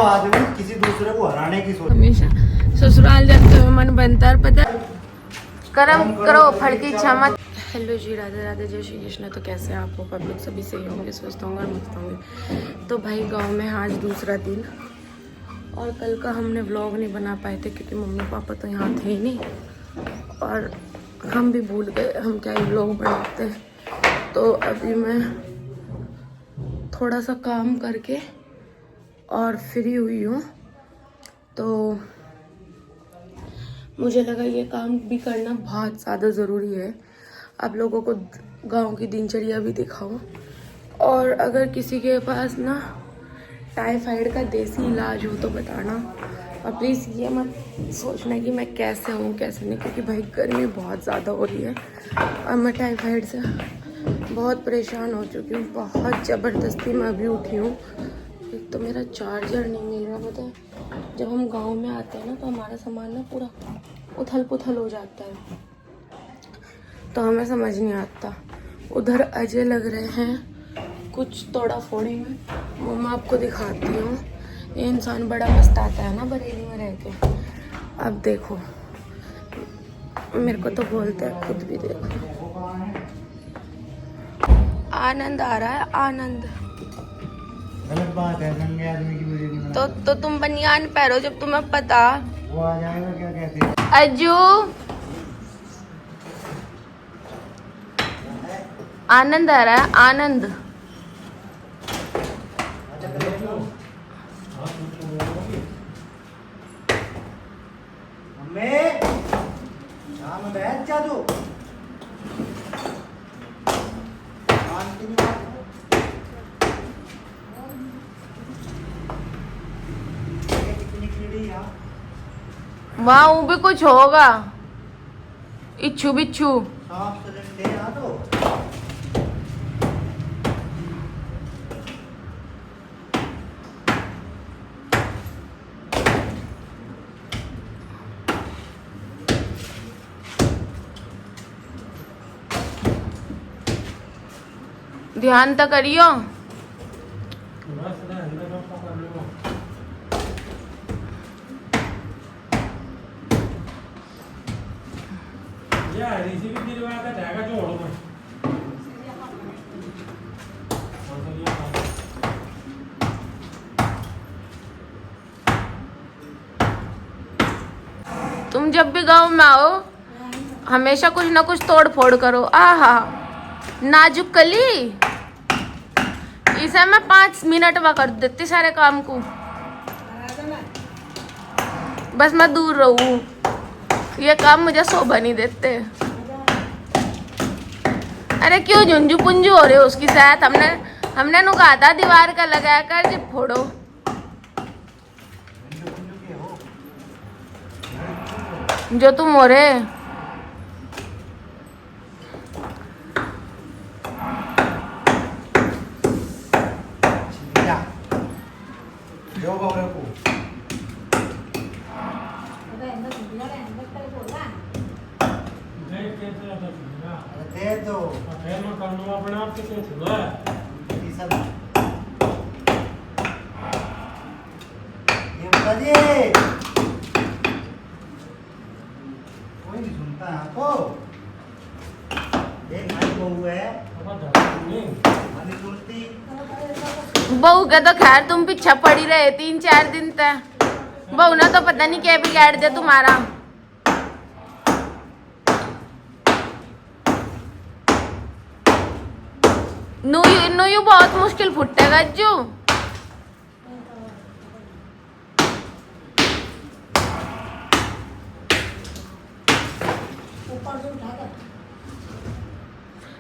आदमी किसी दूसरे को हराने की सोच। हमेशा ससुराल जाते हुए मन बनता है, पता कर्म करो फल की इच्छा मत। हेलो जी, राधे राधे, जय श्री कृष्ण। तो कैसे हैं आप लोग? आप लोग सभी सही होंगे, स्वस्थ होंगे और मस्त होंगे। तो भाई गांव में आज दूसरा दिन, और कल का हमने व्लॉग नहीं बना पाए थे क्योंकि मम्मी पापा तो यहाँ थे ही नहीं, और हम भी भूल गए हम क्या ही व्लॉग बनाते हैं। तो अभी मैं थोड़ा सा काम करके और फ्री हुई हूँ, तो मुझे लगा ये काम भी करना बहुत ज़्यादा ज़रूरी है। आप लोगों को गांव की दिनचर्या भी दिखाऊं, और अगर किसी के पास ना टाइफाइड का देसी इलाज हो तो बताना। और प्लीज़ ये मत सोचना कि मैं कैसे हूँ कैसे नहीं, क्योंकि भाई गर्मी बहुत ज़्यादा हो रही है और मैं टाइफाइड से बहुत परेशान हो चुकी हूँ। बहुत ज़बरदस्ती मैं अभी उठी हूँ। एक तो मेरा चार्जर नहीं मिल रहा, पता है जब हम गांव में आते हैं ना तो हमारा सामान ना पूरा उथल पुथल हो जाता है, तो हमें समझ नहीं आता। उधर अजय लग रहे हैं कुछ तोड़ा फोड़ी में, वो मैं आपको दिखाती हूँ। ये इंसान बड़ा मस्त आता है ना बरेली में रह के। अब देखो मेरे को तो बोलते हैं, खुद भी देखो आनंद आ रहा है, आनंद। गलत बात है, नंगे आदमी की वीडियो नहीं बनानी। तो तुम बनियान पहनो जब तुम्हें पता। वो आ जाएगा, क्या कहते हैं अज्जू, आनंद आ रहा है, आनंद। मम्मी शाम बैठ जा तू। वहाँ वो भी कुछ होगा, इच्छू बिच्छू। साफ सिलेंडर आ तो ध्यान तो करियो। तुम जब भी गांव में आओ हमेशा कुछ ना कुछ तोड़ फोड़ करो। आहा नाजुक कली, इसे मैं 5 मिनट में कर देती सारे काम को, बस मैं दूर रहूं। ये काम मुझे शोभा नहीं देते। अरे क्यों झुंझू पुंजू हो रहे हो उसकी साथ? हमने नु कहा था दीवार का लगाया कर जी फोड़ो। जो तुम हो रहे दे दो ये बताइए, कोई नहीं सुनता है आपको। एक भाई बहू है, वाली सुनती। बहू के तो खैर तुम पीछा पड़ी रहे 3-4 दिन तक। बहू ने तो पता नहीं क्या बिगाड़ दिया तुम्हारा। नुयू बहुत मुश्किल फुटेगा जो।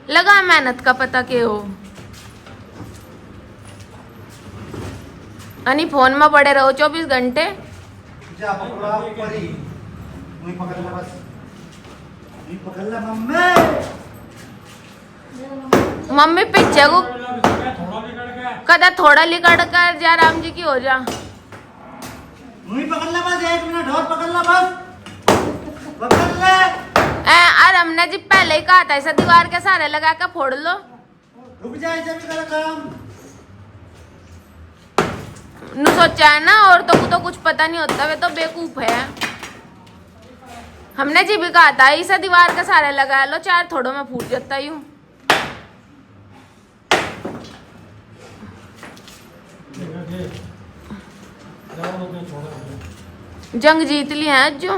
लगा मेहनत का पता के हो, अनि फोन में पड़े रहो 24 घंटे। जा पकड़ा ऊपर ही, नहीं पकड़ना बस, नहीं पकड़ना मम्मी। मम्मी पीछे को कदा थोड़ा लिकड़ कर जा, राम जी की हो जा। नहीं पकड़ना बस, 1 मिनट और पकड़ना बस, पकड़ ले। अरे हमने जी पहले ही कहा था ऐसा दीवार के सहारे लगा कर फोड़ लो। रुक जा, ऐसे भी तेरा काम। नु सोचा है ना, औरतों को तो कुछ पता नहीं होता, वे तो बेवकूफ है। हमने जी भी कहा था इसे दीवार का सहारा लगा लो, 4 थोड़ों में फूट जाता यूं। जंग जीत ली है जो।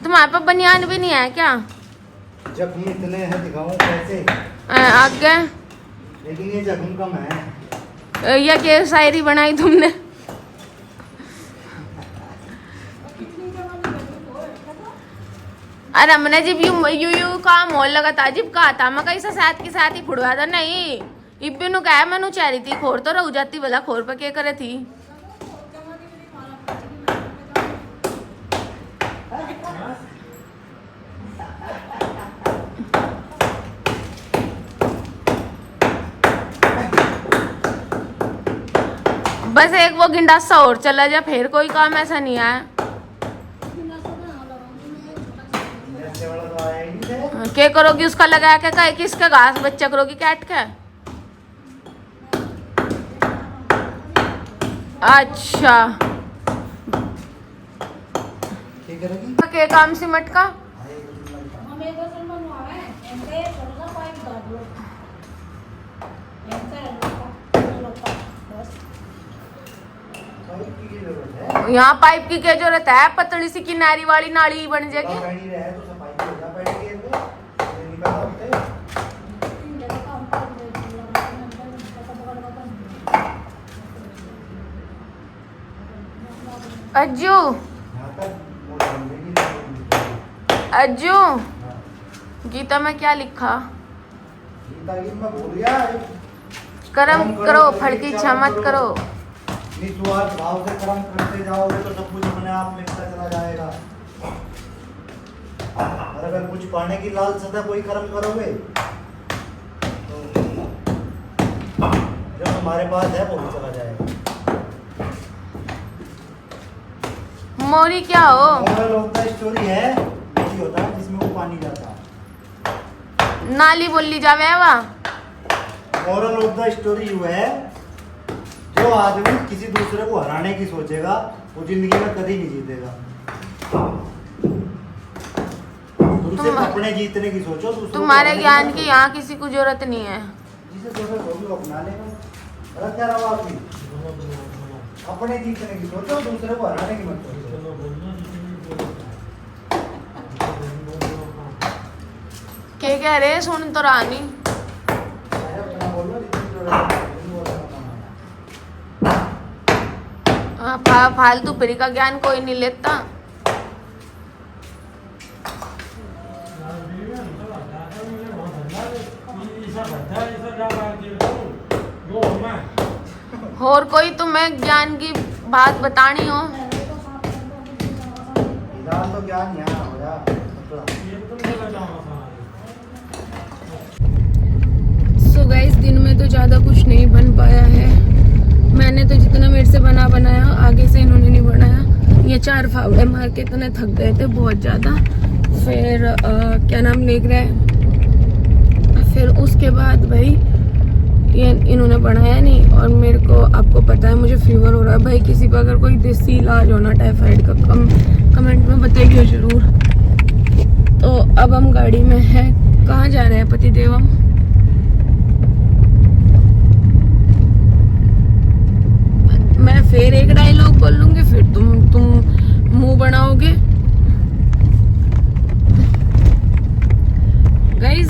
तुम्हारे पास बनियान भी नहीं है क्या? जख्म इतने हैं, दिखाऊं कैसे? आगे लेकिन ये जख्म कम है। ये क्या शायरी बनाई तुमने? अरे हमने जब यू का मोल लगा था, जब कहा था मैं कैसा साथ के साथ ही फुड़वा था, नहीं इब्बी नु कहा मैनू चाह रही थी खोर तो रह जाती, भला खोर पर क्या करे थी। बस एक वो गिंडासा और चला जा, फिर कोई काम ऐसा नहीं आया। क्या करोगी उसका लगा के? कहे किसका घास बच्चा करोगी? कैट का? अच्छा के काम सिमट का। यहाँ पाइप की क्या जरूरत है? पतली सी किनारी वाली नाली बन जाएगी। अज्जू अज्जू, गीता में क्या लिखा? कर्म करो फल की इच्छा मत करो। निस्वार्थ भाव से कर्म करते जाओगे तो सब कुछ अपने आप मिलता चला जाएगा। और अगर कुछ पाने की लालसा कोई कर्म करोगे तो जो हमारे पास है वो भी चला जाएगा। मोरी क्या हो? मोरल ऑफ द स्टोरी है, मोरी होता है जिसमें वो पानी जाता है। नाली बोली जावे वा। Moral of the story you है, जो आदमी किसी दूसरे को हराने की सोचेगा वो जिंदगी में कभी नहीं जीतेगा। तुम सिर्फ अपने जीतने की सोचो। तुम्हारे ज्ञान की यहाँ किसी को जरूरत नहीं है। जिसे जरूरत होगी वो अपना लेगा। गलत क्या रहा आपकी? अपने जीतने की सोचो, दूसरे को हराने की मत सोचो। क्या कह रहे? सुन तो रानी फालतू परी का ज्ञान कोई नहीं लेता। और कोई तुम्हें ज्ञान की बात बतानी हो? तो ज्ञान यहाँ हो जा। सो गाइस, दिन में तो ज़्यादा कुछ नहीं बन पाया है। मैंने तो जितना मेरे से बनाया, आगे से इन्होंने नहीं बनाया। ये 4 फावड़े मार के इतने थक गए थे बहुत ज़्यादा। फिर क्या नाम लिख रहे हैं, फिर उसके बाद भाई ये इन्होंने बनाया नहीं। और मेरे को, आपको पता है मुझे फीवर हो रहा है भाई। किसी का अगर कोई देसी इलाज हो ना टाइफाइड का, कमेंट में बताइए ज़रूर। तो अब हम गाड़ी में हैं। कहाँ जा रहे हैं पतिदेव हम? मैं फिर एक डायलॉग बोल लूंगी, फिर तुम मुंह बनाओगे। गाइस,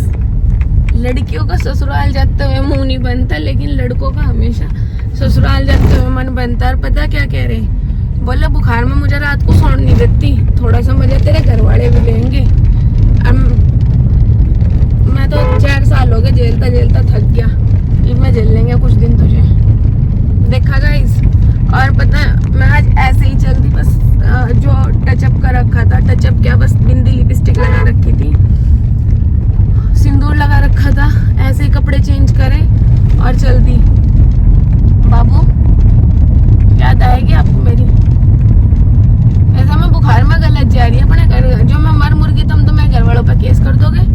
लड़कियों का ससुराल जाते हुए मुंह नहीं बनता, लेकिन लड़कों का हमेशा ससुराल जाते हुए मन बनता है। और पता क्या कह रहे? बोले बुखार में मुझे रात को सोने नहीं देती, थोड़ा सा मजा तेरे घर वाले भी लेंगे। मैं तो 4 साल हो गए झेलता झेलता थक गया, अब मैं झेल लेंगे कुछ दिन तुझे, देखा गाइस। और पता है मैं आज ऐसे ही चल दी, बस जो टचअप का रखा था, टचअप क्या, बस बिंदी लिपस्टिक लगा रखी थी, सिंदूर लगा रखा था, ऐसे ही कपड़े चेंज करे और चल दी। बाबू याद आएगी आपको मेरी? ऐसा मैं बुखार में गलत जा रही है अपने घर, जो मैं मर मुर्गी तुम तो मैं घर वालों पे केस कर दोगे।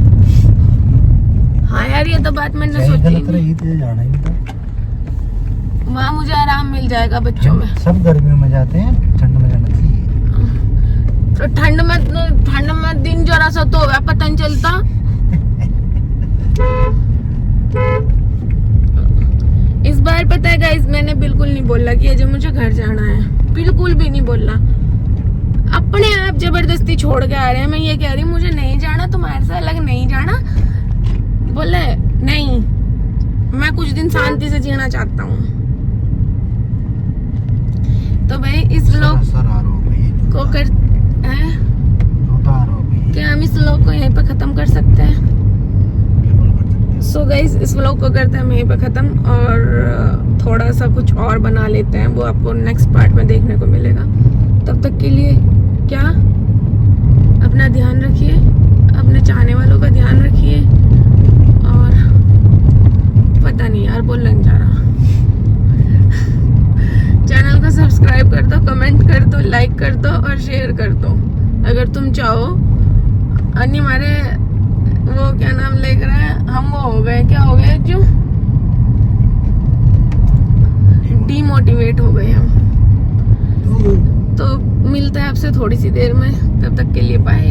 हाँ यार, ये तो बात मैंने सोची। वहाँ मुझे आराम मिल जाएगा बच्चों में। सब गर्मियों में जाते हैं, ठंड में जाना चाहिए। तो ठंड में दिन जरा सा तो होगा, पता नहीं चलता। इस बार पता है गाइस, मैंने बिल्कुल नहीं बोला कि अजय मुझे घर जाना है, बिल्कुल भी नहीं बोला। अपने आप जबरदस्ती छोड़ के आ रहे हैं। मैं ये कह रही हूँ मुझे नहीं जाना, तुम्हारे से अलग नहीं जाना। बोले नहीं, मैं कुछ दिन शांति से जीना चाहता हूँ। तो भाई इस व्लॉग को कर क्या हम इस व्लॉग को यहीं पे खत्म कर सकते हैं? सो गाइस, इस व्लॉग को करते हैं हम यहीं पे खत्म, और थोड़ा सा कुछ और बना लेते हैं, वो आपको नेक्स्ट पार्ट में देखने को मिलेगा। तब तक के लिए क्या, अपना ध्यान रखिए, अपने चाहने वालों का ध्यान रखिए, और पता नहीं यार बोल लग जा रहा। चैनल को सब्सक्राइब कर दो, कमेंट कर दो, लाइक कर दो और शेयर कर दो अगर तुम चाहो। अन्य हमारे वो क्या नाम लेकर रहे हैं, हम वो हो गए, क्या हो गए जो डीमोटिवेट हो गए हम। तो मिलते हैं आपसे थोड़ी सी देर में, तब तक के लिए बाय।